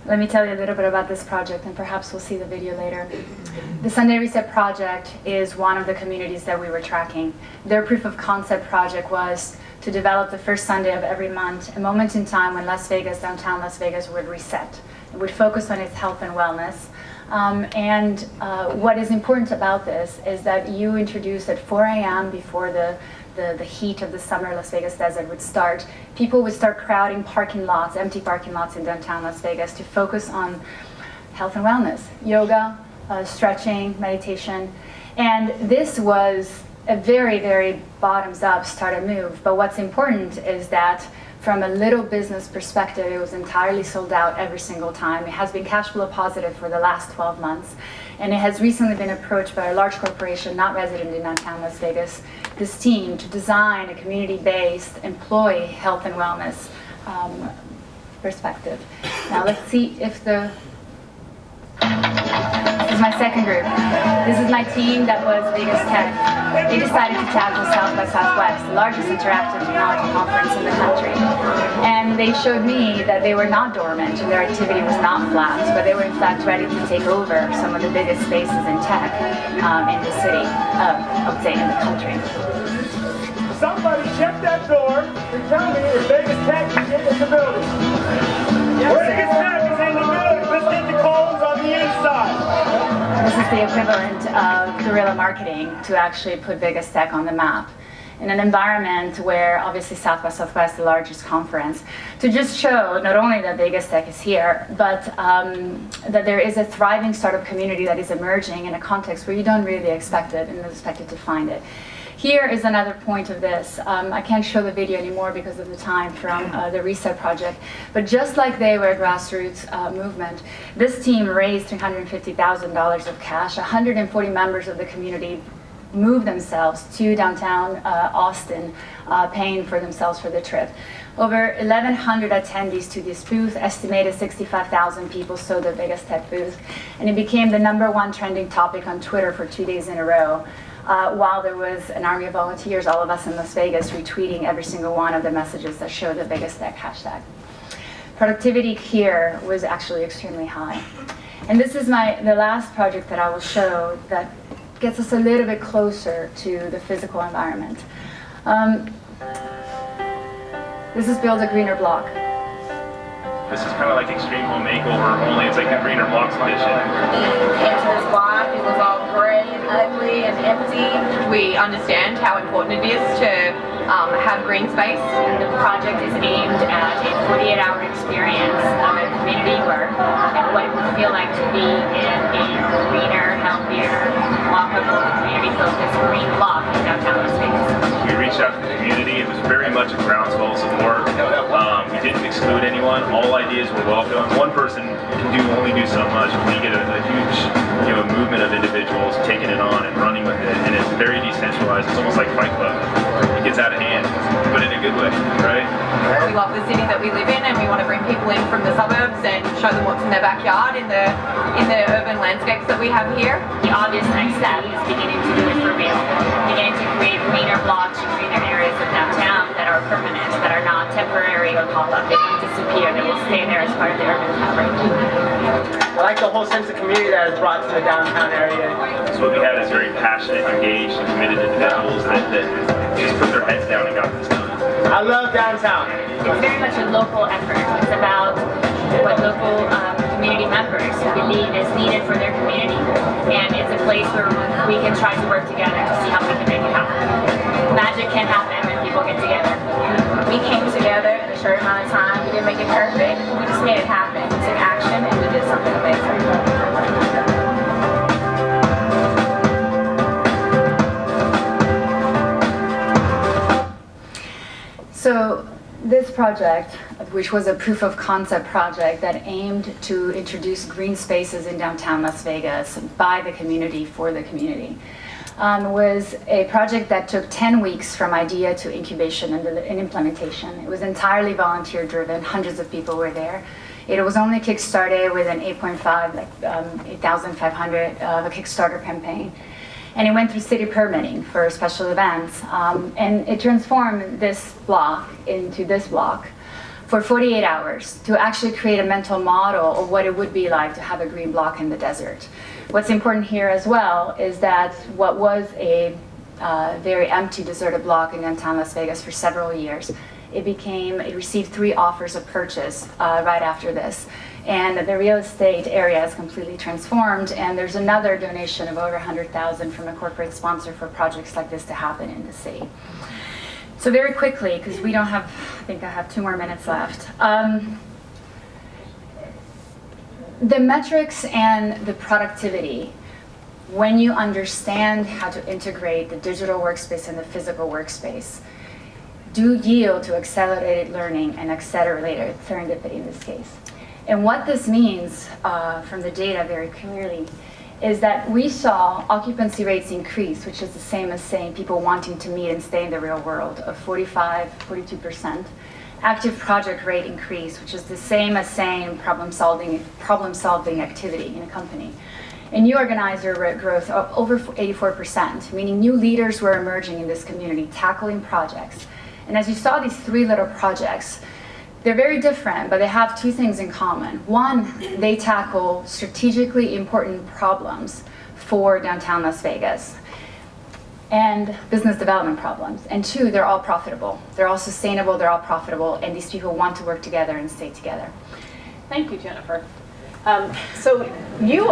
Let me tell you a little bit about this project, and perhaps we'll see the video later. The Sunday Reset project is one of the communities that we were tracking. Their proof of concept project was to develop the first Sunday of every month, a moment in time when Las Vegas, downtown Las Vegas, would reset. It would focus on its health and wellness. What is important about this is that you introduce at 4 a.m. before the heat of the summer Las Vegas desert would start. People would start crowding parking lots, empty parking lots in downtown Las Vegas to focus on health and wellness, yoga, stretching, meditation. And this was a very, very bottoms-up startup move. But what's important is that from a little business perspective, it was entirely sold out every single time. It has been cash flow positive for the last 12 months. And it has recently been approached by a large corporation not resident in downtown Las Vegas, this team, to design a community-based employee health and wellness perspective. Now let's see if the... This is my second group. This is my team that was Vegas Tech. They decided to tackle South by Southwest, the largest interactive technology conference in the country. And they showed me that they were not dormant and their activity was not flat, but they were in fact ready to take over some of the biggest spaces in tech in the city, I would say in the country. Somebody check that door and tell me if Vegas Tech is in the building. Vegas Tech is in the building. Let's get the codes on the inside. This is the equivalent of guerrilla marketing to actually put Vegas Tech on the map in an environment where obviously South by Southwest, the largest conference, to just show not only that Vegas Tech is here, but that there is a thriving startup community that is emerging in a context where you don't really expect it and expect it to find it. Here is another point of this. I can't show the video anymore because of the time from the Reset project, but just like they were a grassroots movement, this team raised $350,000 of cash. 140 members of the community moved themselves to downtown Austin, paying for themselves for the trip. Over 1,100 attendees to this booth, estimated 65,000 people saw the Vegas Tech booth, and it became the #1 trending topic on Twitter for 2 days in a row. While there was an army of volunteers, all of us in Las Vegas, retweeting every single one of the messages that showed the Vegas Tech hashtag. Productivity here was actually extremely high. And this is the last project that I will show that gets us a little bit closer to the physical environment. This is Build a Greener Block. This is kind of like Extreme Home Makeover, only it's like the Greener Blocks edition. Into this block, it was all gray and ugly and empty. We understand how important it is to have green space. The project is aimed at a 48-hour experience of a community work and what it would feel like to be in a greener, healthier, walkable, community-focused green block in downtown Las Vegas. We reached out to the community. It was very much a groundswell support. We didn't exclude anyone. All ideas were welcome. One person can only do so much. We get a huge movement of individuals taking it on and running with it, and it's very decentralized. It's almost like Fight Club. It gets out of hand, but in a good way, right? We love the city that we live in, and we want to bring people in from the suburbs and show them what's in their backyard in the urban landscapes that we have here. The obvious next step is beginning to do it for real. Beginning to create greener blocks and greener areas of downtown that are permanent, that are not temporary or pop-up. They won't disappear. They will stay there as part of the urban fabric. I like the whole sense of community that is brought to the downtown area. So what we have is very passionate, engaged, and committed individuals that just put their heads down and got this done. I love downtown. It's very much a local effort. It's about what local community members believe is needed for their community. And it's a place where we can try to work together to see how we can make it happen. Magic can happen when people get together. We came together in a short amount of time. We didn't make it perfect. We just made it happen. We took action and we did something amazing. So this project, which was a proof of concept project that aimed to introduce green spaces in downtown Las Vegas by the community for the community, was a project that took 10 weeks from idea to incubation and implementation. It was entirely volunteer driven. Hundreds of people were there. It was only kickstarted with an 8.5, like 8,500 of a Kickstarter campaign. And it went through city permitting for special events. And it transformed this block into this block for 48 hours to actually create a mental model of what it would be like to have a green block in the desert. What's important here as well is that what was a very empty, deserted block in downtown Las Vegas for several years, it received 3 offers of purchase right after this. And the real estate area is completely transformed, and there's another donation of over $100,000 from a corporate sponsor for projects like this to happen in the city. So very quickly, because we don't have, I think I have 2 more minutes left. The metrics and the productivity, when you understand how to integrate the digital workspace and the physical workspace, do yield to accelerated learning and accelerated serendipity in this case. And what this means from the data very clearly is that we saw occupancy rates increase, which is the same as saying people wanting to meet and stay in the real world, of 42%. Active project rate increase, which is the same as saying problem-solving activity in a company. And new organizer growth of over 84%, meaning new leaders were emerging in this community, tackling projects. And as you saw these 3 little projects, they're very different, but they have 2 things in common. One, they tackle strategically important problems for downtown Las Vegas and business development problems. And 2, they're all profitable. They're all sustainable, they're all profitable, and these people want to work together and stay together. Thank you, Jennifer. So you